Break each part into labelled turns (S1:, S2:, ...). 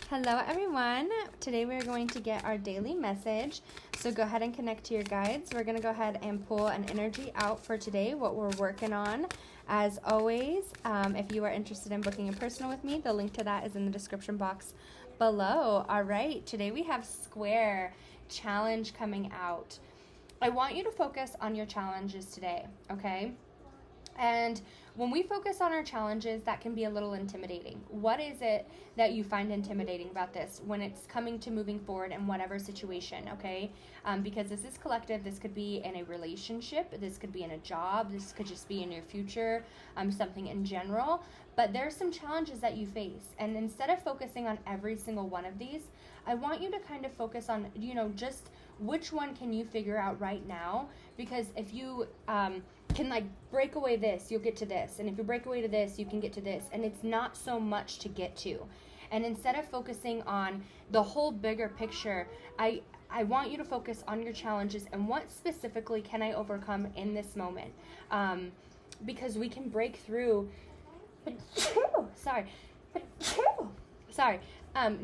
S1: Hello everyone. Today we're going to get our daily message. So go ahead and connect to your guides. We're going to go ahead and pull an energy out for today, what we're working on. As always, if you are interested in booking a personal with me, the link to that is in the description box below. All right, today we have Square challenge coming out. I want you to focus on your challenges today, okay? And when we focus on our challenges, that can be a little intimidating. What is it that you find intimidating about this when it's coming to moving forward in whatever situation, okay? Because this is collective. This could be in a relationship. This could be in a job. This could just be in your future, something in general. But there's some challenges that you face. And instead of focusing on every single one of these, I want you to kind of focus on, just which one can you figure out right now? Because if you can break away this, you'll get to this. And if you break away to this, you can get to this. And it's not so much to get to. And instead of focusing on the whole bigger picture, I want you to focus on your challenges and what specifically can I overcome in this moment. Because we can break through,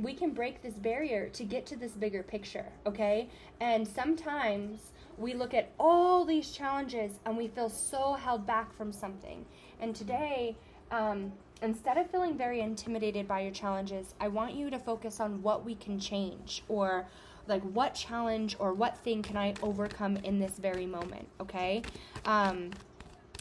S1: we can break this barrier to get to this bigger picture, okay? And sometimes we look at all these challenges and we feel so held back from something. And today, instead of feeling very intimidated by your challenges, I want you to focus on what we can change, or what challenge or what thing can I overcome in this very moment, okay? And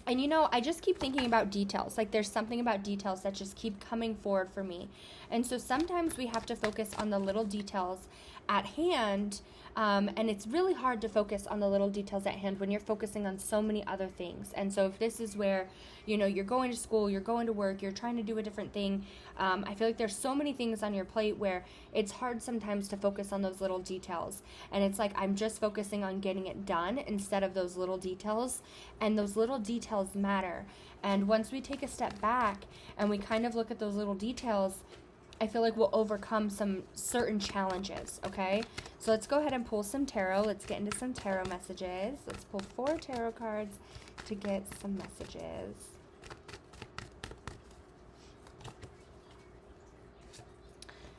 S1: I just keep thinking about details. There's something about details that just keep coming forward for me. And so sometimes we have to focus on the little details at hand. And it's really hard to focus on the little details at hand when you're focusing on so many other things. And so if this is where, you're going to school, you're going to work, you're trying to do a different thing, I feel like there's so many things on your plate where it's hard sometimes to focus on those little details. And it's I'm just focusing on getting it done instead of those little details. And those little details matter. And once we take a step back and we kind of look at those little details, I feel like we'll overcome some certain challenges, okay? So let's go ahead and pull some tarot. Let's get into some tarot messages. Let's pull 4 tarot cards to get some messages.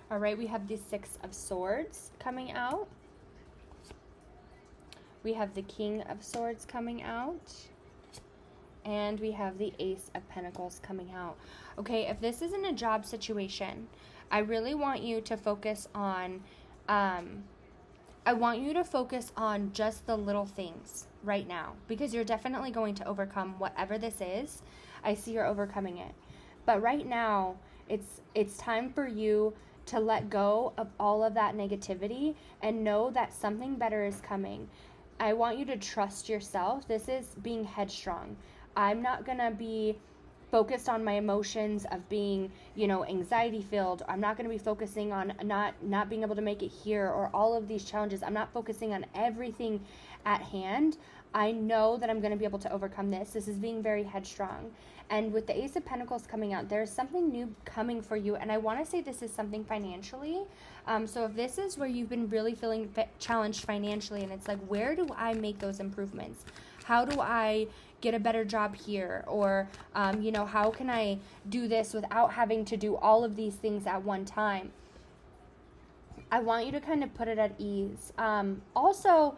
S1: All right, we have the 6 of Swords coming out. We have the King of Swords coming out. And we have the Ace of Pentacles coming out. Okay, if this isn't a job situation, I really want you to focus on, just the little things right now. Because you're definitely going to overcome whatever this is. I see you're overcoming it. But right now, it's time for you to let go of all of that negativity and know that something better is coming. I want you to trust yourself. This is being headstrong. I'm not going to be focused on my emotions of being, anxiety filled. I'm not going to be focusing on not being able to make it here or all of these challenges. I'm not focusing on everything at hand. I know that I'm going to be able to overcome this. This is being very headstrong. And with the Ace of Pentacles coming out, there's something new coming for you. And I want to say this is something financially. So if this is where you've been really feeling challenged financially, and it's where do I make those improvements? How do I get a better job here? Or, how can I do this without having to do all of these things at one time? I want you to kind of put it at ease. Also,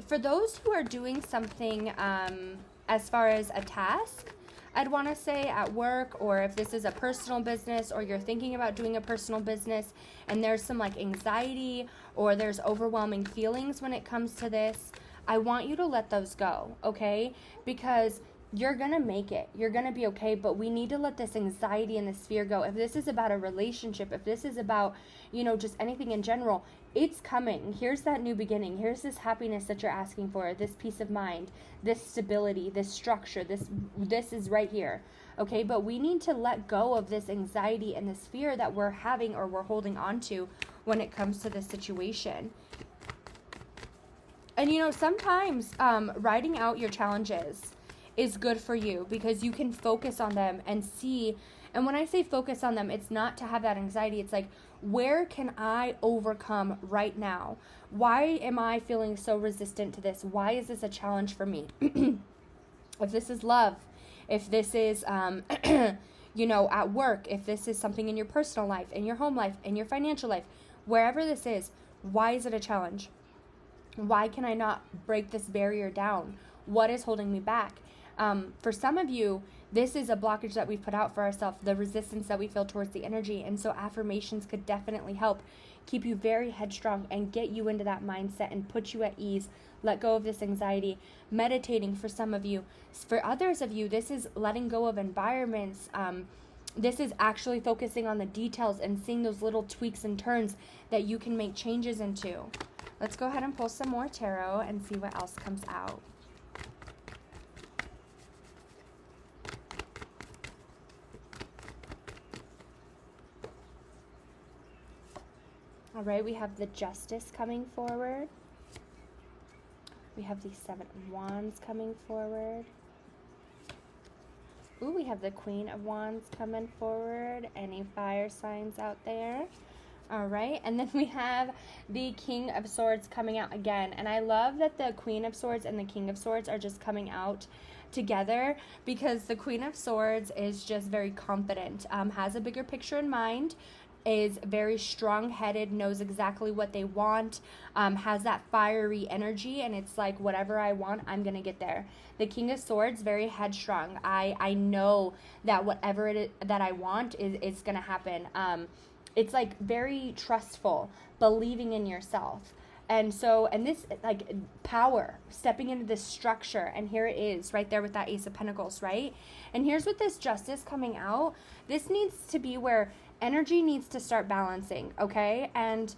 S1: for those who are doing something as far as a task, I'd want to say at work, or if this is a personal business or you're thinking about doing a personal business and there's some anxiety or there's overwhelming feelings when it comes to this, I want you to let those go, okay? Because you're going to make it. You're going to be okay, but we need to let this anxiety and this fear go. If this is about a relationship, if this is about, just anything in general, it's coming. Here's that new beginning. Here's this happiness that you're asking for, this peace of mind, this stability, this structure, this is right here, okay? But we need to let go of this anxiety and this fear that we're having or we're holding on to when it comes to this situation. And sometimes writing out your challenges is good for you because you can focus on them and see. And when I say focus on them, it's not to have that anxiety. It's where can I overcome right now? Why am I feeling so resistant to this? Why is this a challenge for me? If this is love, if this is, at work, if this is something in your personal life, in your home life, in your financial life, wherever this is, why is it a challenge? Why can I not break this barrier down? What is holding me back? For some of you, this is a blockage that we've put out for ourselves, the resistance that we feel towards the energy. And so affirmations could definitely help keep you very headstrong and get you into that mindset and put you at ease. Let go of this anxiety. Meditating for some of you. For others of you, this is letting go of environments. This is actually focusing on the details and seeing those little tweaks and turns that you can make changes into. Let's go ahead and pull some more tarot and see what else comes out. All right, we have the Justice coming forward. We have the Seven of Wands coming forward. Ooh, we have the Queen of Wands coming forward. Any fire signs out there? All right, and then we have the King of Swords coming out again. And I love that the Queen of Swords and the King of Swords are just coming out together, because the Queen of Swords is just very confident, has a bigger picture in mind, is very strong-headed, knows exactly what they want, has that fiery energy, and it's like, whatever I want, I'm going to get there. The King of Swords, very headstrong. I know that whatever it is that I want is going to happen. It's like very trustful, believing in yourself. And so, and this, like, power, stepping into this structure, and here it is right there with that Ace of Pentacles, right? And here's with this Justice coming out. This needs to be where energy needs to start balancing, okay? And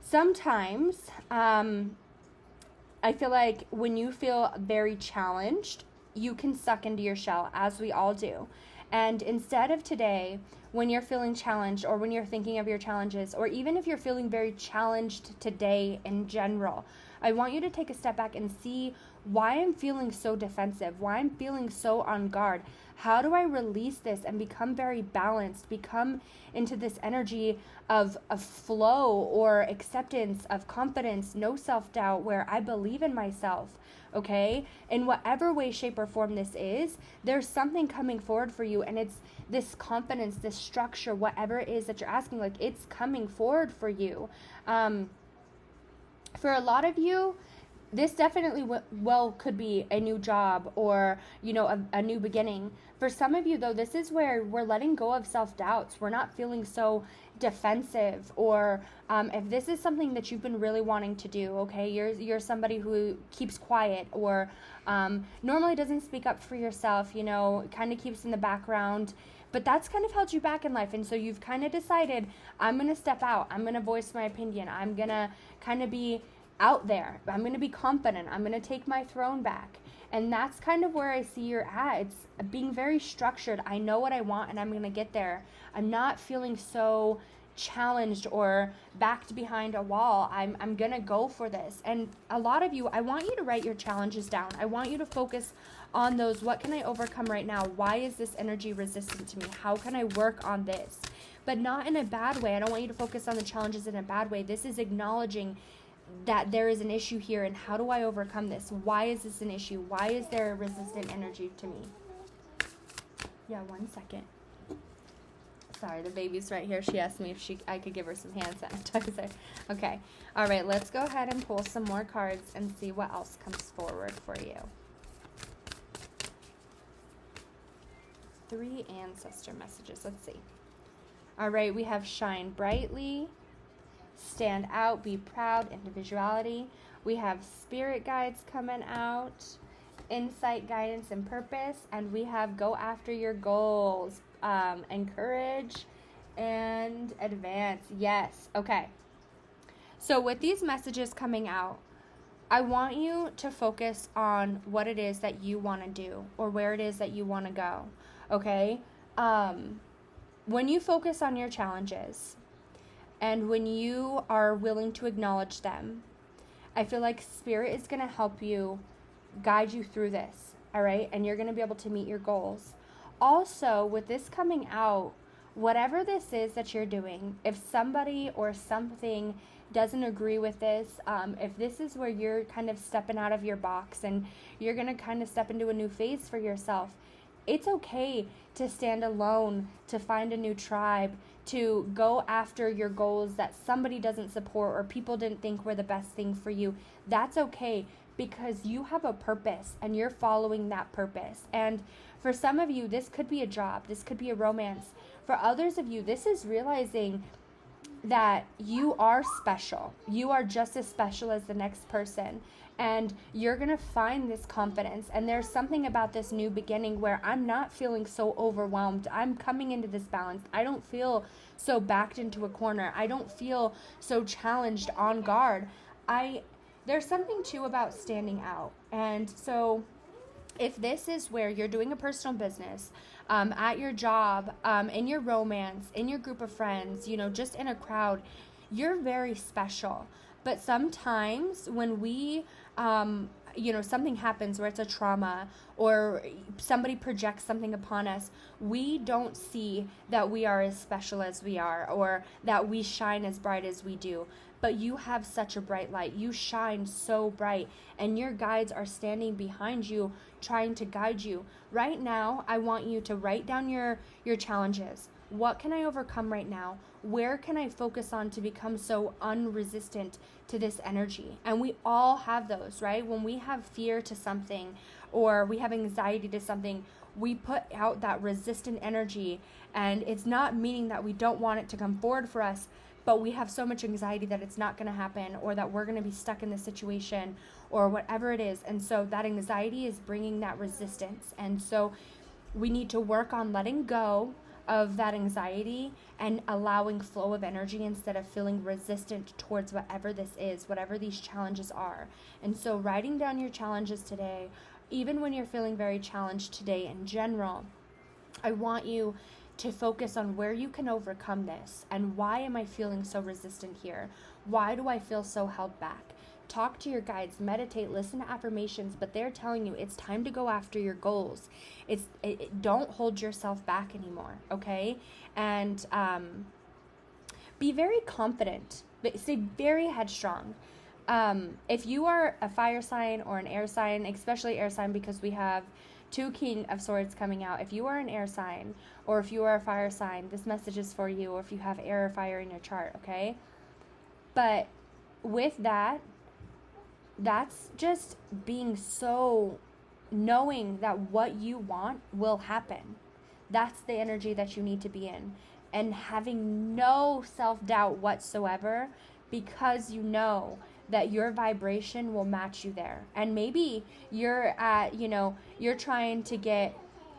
S1: sometimes I feel like when you feel very challenged, you can suck into your shell, as we all do. And instead of today, when you're feeling challenged, or when you're thinking of your challenges, or even if you're feeling very challenged today in general, I want you to take a step back and see why I'm feeling so defensive, why I'm feeling so on guard. How do I release this and become very balanced, become into this energy of flow or acceptance, of confidence, no self-doubt, where I believe in myself, okay? In whatever way, shape, or form this is, there's something coming forward for you, and it's this confidence, this structure, whatever it is that you're asking, like, it's coming forward for you. For a lot of you, this definitely could be a new job, or, a new beginning. For some of you, though, this is where we're letting go of self-doubts. We're not feeling so defensive, or if this is something that you've been really wanting to do, okay, you're somebody who keeps quiet, or normally doesn't speak up for yourself, kind of keeps in the background, but that's kind of held you back in life. And so you've kind of decided, I'm going to step out, I'm going to voice my opinion, I'm going to kind of be out there, I'm going to be confident, I'm going to take my throne back. And that's kind of where I see you're at. It's being very structured. I know what I want, and I'm going to get there. I'm not feeling so challenged or backed behind a wall. I'm going to go for this. And a lot of you, I want you to write your challenges down. I want you to focus on those. What can I overcome right now? Why is this energy resistant to me? How can I work on this? But not in a bad way. I don't want you to focus on the challenges in a bad way. This is acknowledging that there is an issue here, and how do I overcome this? Why is this an issue? Why is there a resistant energy to me? Yeah, 1 second. Sorry, the baby's right here. She asked me if I could give her some hand sanitizer. Okay. All right, let's go ahead and pull some more cards and see what else comes forward for you. 3 ancestor messages. Let's see. All right, we have shine brightly, stand out, be proud, individuality. We have spirit guides coming out, insight, guidance, and purpose. And we have go after your goals, encourage, and advance. Yes. Okay. So with these messages coming out, I want you to focus on what it is that you want to do, or where it is that you want to go. Okay? When you focus on your challenges, and when you are willing to acknowledge them, I feel like Spirit is going to help you, guide you through this, all right? And you're going to be able to meet your goals. Also, with this coming out, whatever this is that you're doing, if somebody or something doesn't agree with this, if this is where you're kind of stepping out of your box and you're going to kind of step into a new phase for yourself, It's okay to stand alone, to find a new tribe, to go after your goals that somebody doesn't support or people didn't think were the best thing for you. That's okay, because you have a purpose and you're following that purpose. And for some of you, this could be a job, this could be a romance. For others of you, this is realizing that you are special. You are just as special as the next person. And you're going to find this confidence. And there's something about this new beginning where I'm not feeling so overwhelmed. I'm coming into this balance. I don't feel so backed into a corner. I don't feel so challenged on guard. There's something too about standing out. And so if this is where you're doing a personal business, at your job, in your romance, in your group of friends, just in a crowd, you're very special. But sometimes when we, something happens where it's a trauma or somebody projects something upon us, we don't see that we are as special as we are or that we shine as bright as we do. But you have such a bright light. You shine so bright, and your guides are standing behind you, trying to guide you. Right now, I want you to write down your challenges. What can I overcome right now? Where can I focus on to become so unresistant to this energy? And we all have those, right? When we have fear to something or we have anxiety to something, we put out that resistant energy, and it's not meaning that we don't want it to come forward for us, but we have so much anxiety that it's not going to happen or that we're going to be stuck in this situation or whatever it is. And so that anxiety is bringing that resistance. And so we need to work on letting go of that anxiety and allowing flow of energy instead of feeling resistant towards whatever this is, whatever these challenges are. And so writing down your challenges today, even when you're feeling very challenged today in general, I want you to focus on where you can overcome this and why am I feeling so resistant here? Why do I feel so held back? Talk to your guides, meditate, listen to affirmations, but they're telling you it's time to go after your goals. Don't hold yourself back anymore, okay? And be very confident, stay very headstrong. If you are a fire sign or an air sign, especially air sign because we have 2 King of Swords coming out. If you are an air sign or if you are a fire sign, this message is for you, or if you have air or fire in your chart, okay? But with that, that's just being so knowing that what you want will happen. That's the energy that you need to be in. And having no self-doubt whatsoever, because you know that your vibration will match you there. And maybe you're at, you're trying to get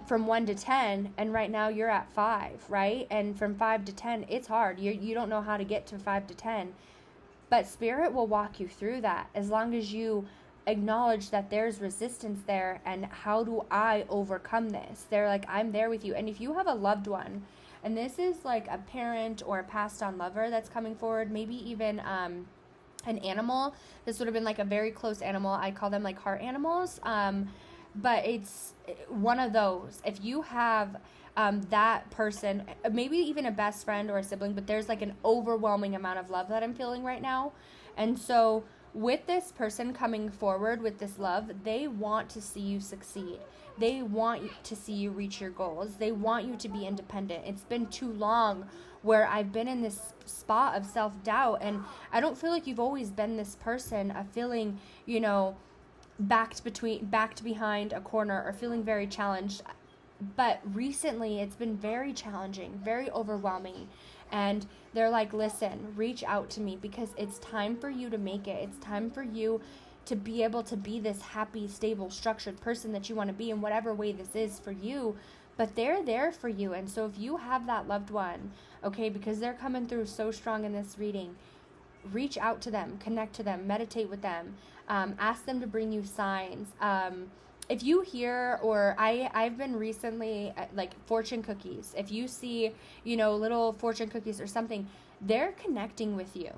S1: from 1 to 10, and right now you're at 5, right? And from 5 to 10, it's hard. You don't know how to get to 5 to 10. But Spirit will walk you through that as long as you acknowledge that there's resistance there and how do I overcome this? They're like, I'm there with you. And if you have a loved one, and this is like a parent or a passed on lover that's coming forward, maybe even an animal. This would have been like a very close animal. I call them like heart animals. But it's one of those. If you have that person, maybe even a best friend or a sibling, but there's like an overwhelming amount of love that I'm feeling right now. And so with this person coming forward with this love, they want to see you succeed. They want to see you reach your goals. They want you to be independent. It's been too long where I've been in this spot of self-doubt, and I don't feel like you've always been this person of feeling, backed behind a corner or feeling very challenged. But recently it's been very challenging, very overwhelming. And they're like, listen, reach out to me because it's time for you to make it. It's time for you to be able to be this happy, stable, structured person that you want to be in whatever way this is for you. But they're there for you. And so if you have that loved one, okay, because they're coming through so strong in this reading, reach out to them, connect to them, meditate with them, ask them to bring you signs. If you hear, or I've been recently like fortune cookies. If you see, little fortune cookies or something, they're connecting with you.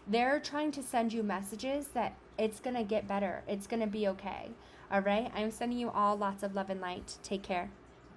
S1: They're trying to send you messages that it's going to get better. It's going to be okay. All right. I'm sending you all lots of love and light. Take care.